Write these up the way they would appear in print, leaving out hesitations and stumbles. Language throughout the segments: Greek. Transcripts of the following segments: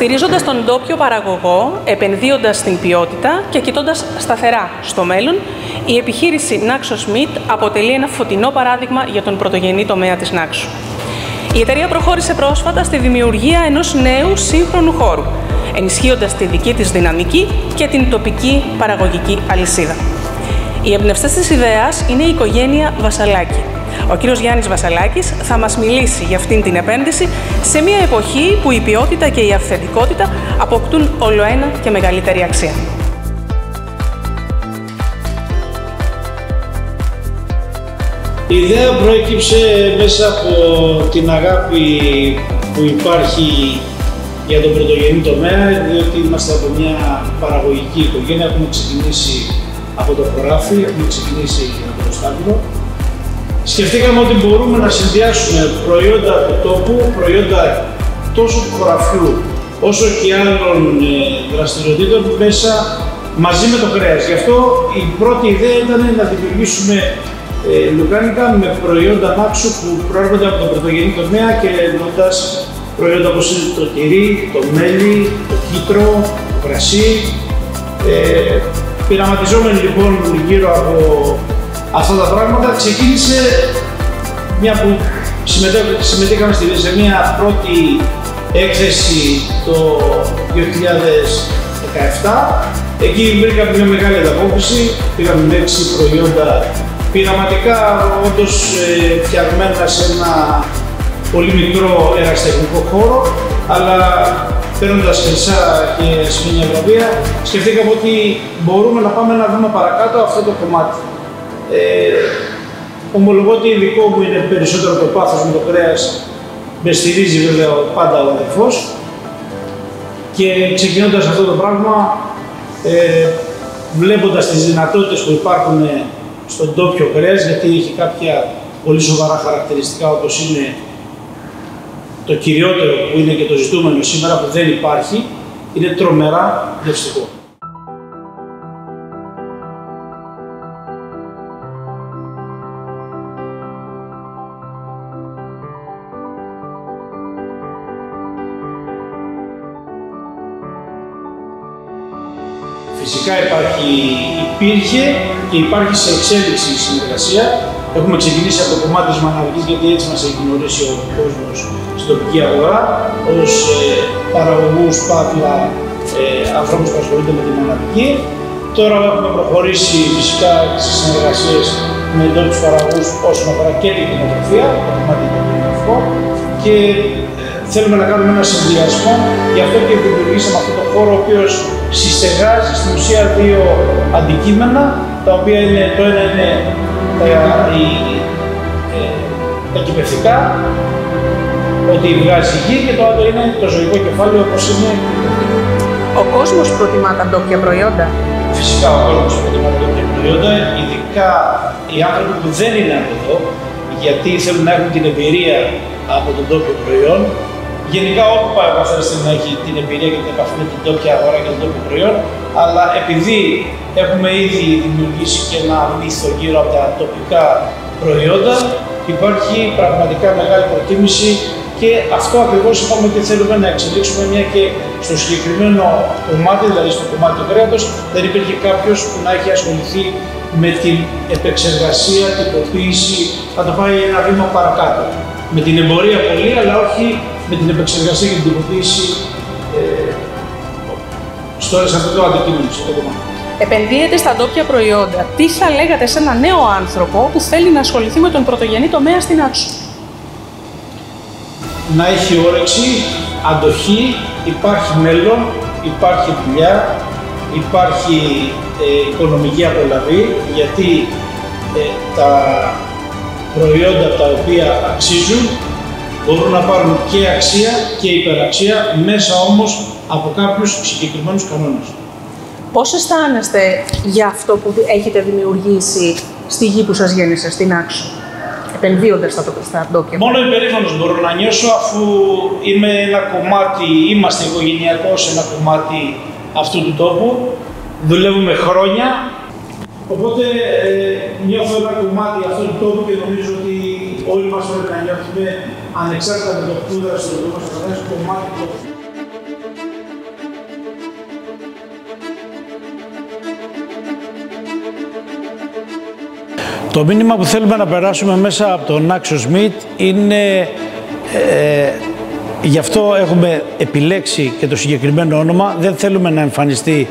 Στηρίζοντας τον ντόπιο παραγωγό, επενδύοντας στην ποιότητα και κοιτώντας σταθερά στο μέλλον, η επιχείρηση Naxos Meat αποτελεί ένα φωτεινό παράδειγμα για τον πρωτογενή τομέα της Naxos. Η εταιρεία προχώρησε πρόσφατα στη δημιουργία ενός νέου σύγχρονου χώρου, ενισχύοντας τη δική της δυναμική και την τοπική παραγωγική αλυσίδα. Οι εμπνευστές της ιδέας είναι η οικογένεια Βασαλάκη. Ο κύριος Γιάννης Βασαλάκης θα μας μιλήσει για αυτήν την επένδυση σε μια εποχή που η ποιότητα και η αυθεντικότητα αποκτούν ολοένα και μεγαλύτερη αξία. Η ιδέα προέκυψε μέσα από την αγάπη που υπάρχει για τον πρωτογενή τομέα, διότι είμαστε από μια παραγωγική οικογένεια. Έχουμε ξεκινήσει από το χωράφι, έχουμε ξεκινήσει από το στάβλο. Σκεφτήκαμε ότι μπορούμε να συνδυάσουμε προϊόντα του τόπου, προϊόντα τόσο του χωραφιού όσο και άλλων δραστηριοτήτων μέσα μαζί με το κρέας. Γι' αυτό η πρώτη ιδέα ήταν να δημιουργήσουμε λουκάνικα με προϊόντα Naxos που προέρχονται από τον πρωτογενή τομέα και εννοώντας προϊόντα όπως είναι το τυρί, το μέλι, το κύτρο, το κρασί. Πειραματιζόμενοι λοιπόν γύρω από αυτά τα πράγματα, ξεκίνησε μια που συμμετείχαμε σε μια πρώτη έκθεση το 2017. Εκεί βρήκαμε μια μεγάλη ανταπόκριση, πήγαμε με 6 προϊόντα πειραματικά, όντως φτιαγμένα σε ένα πολύ μικρό ερασιτεχνικό χώρο, αλλά παίρνοντας χρυσά και ασημένια βραβεία, σκεφτήκαμε ότι μπορούμε να πάμε ένα βήμα παρακάτω αυτό το κομμάτι. Ομολογώ ότι δικό μου είναι περισσότερο το πάθος με το κρέας, με στηρίζει βέβαια πάντα ο αδερφός και ξεκινώντας αυτό το πράγμα, βλέποντας τις δυνατότητες που υπάρχουν στον ντόπιο κρέας, γιατί έχει κάποια πολύ σοβαρά χαρακτηριστικά όπως είναι το κυριότερο που είναι και το ζητούμενο σήμερα που δεν υπάρχει, είναι τρομερά γευστικό. Φυσικά υπήρχε και υπάρχει σε εξέλιξη η συνεργασία. Έχουμε ξεκινήσει από το κομμάτι της μαναβικής, γιατί έτσι μας έχει γνωρίσει ο κόσμος στην τοπική αγορά, ως παραγωγούς παύλα ανθρώπους που ασχολούνται με τη μαναβική. Τώρα έχουμε προχωρήσει φυσικά στις συνεργασίες με ντόπιους παραγωγούς όσον αφορά και την κτηνοτροφία, το κομμάτι του κτηνοτροφικού, και θέλουμε να κάνουμε ένα συνδυασμό, γι' αυτό και δημιουργήσαμε αυτό το χώρο, ο οποίος συστεγάζει στην ουσία δύο αντικείμενα, τα οποία είναι, το ένα είναι τα κυπευτικά, ότι βγάζει γη, και το άλλο είναι το ζωικό κεφάλαιο, όπως είναι. Ο κόσμος προτιμά τα ντόπια προϊόντα. Φυσικά ο κόσμος προτιμά τα ντόπια προϊόντα, ειδικά οι άνθρωποι που δεν είναι από εδώ, γιατί θέλουν να έχουν την εμπειρία από τον ντόπιο προϊόν. Γενικά, όπου πάει ο καθένας θέλει να έχει την εμπειρία και την επαφή με την ντόπια αγορά και τον ντόπιο προϊόν, αλλά επειδή έχουμε ήδη δημιουργήσει και ένα μύθο γύρω από τα τοπικά προϊόντα, υπάρχει πραγματικά μεγάλη προτίμηση και αυτό ακριβώς είπαμε ότι θέλουμε να εξελίξουμε, μια και στο συγκεκριμένο κομμάτι, δηλαδή στο κομμάτι του κρέατος, δεν υπήρχε κάποιος που να έχει ασχοληθεί με την επεξεργασία, την τυποποίηση, θα το πάει ένα βήμα παρακάτω. Με την εμπορία πολύ, αλλά όχι με την επεξεργασία και την τυποποίηση σε αυτό το αντικείμενο, σε αυτό το κομμάτι. Επενδύετε στα ντόπια προϊόντα. Τι θα λέγατε σε ένα νέο άνθρωπο που θέλει να ασχοληθεί με τον πρωτογενή τομέα στην Naxos? Να έχει όρεξη, αντοχή, υπάρχει μέλλον, υπάρχει δουλειά, υπάρχει οικονομική απολαβή, γιατί τα προϊόντα τα οποία αξίζουν μπορούν να πάρουν και αξία και υπεραξία, μέσα όμως από κάποιους συγκεκριμένους κανόνες. Πώς αισθάνεστε για αυτό που έχετε δημιουργήσει στη γη που σας γέννησε, στην Naxos, επενδύοντας στα ντόπια? Μόνο υπερήφανος μπορώ να νιώσω, αφού είμαι ένα κομμάτι, είμαστε οικογενειακό σε ένα κομμάτι αυτού του τόπου, δουλεύουμε χρόνια, οπότε νιώθω ένα κομμάτι αυτού του τόπου και νομίζω ότι όλοι μας πρέπει να νιώθουμε, ανεξάρτητα με το που δραστηριοποιούμαστε, στο κομμάτι του τόπου. Το μήνυμα που θέλουμε να περάσουμε μέσα από τον Naxos Meat είναι, γι' αυτό έχουμε επιλέξει και το συγκεκριμένο όνομα. Δεν θέλουμε να εμφανιστεί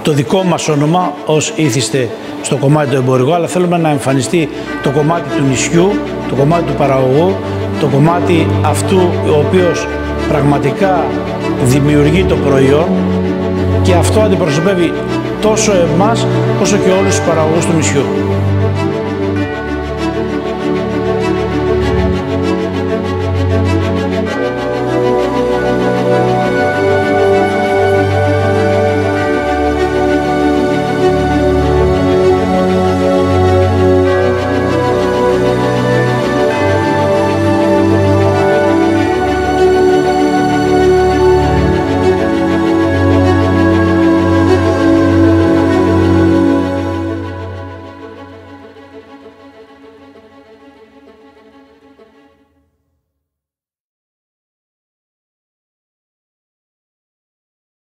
το δικό μας όνομα ως ήθιστε στο κομμάτι του εμπορικού, αλλά θέλουμε να εμφανιστεί το κομμάτι του νησιού, το κομμάτι του παραγωγού, το κομμάτι αυτού ο οποίος πραγματικά δημιουργεί το προϊόν, και αυτό αντιπροσωπεύει τόσο εμάς όσο και όλους τους παραγωγούς του νησιού.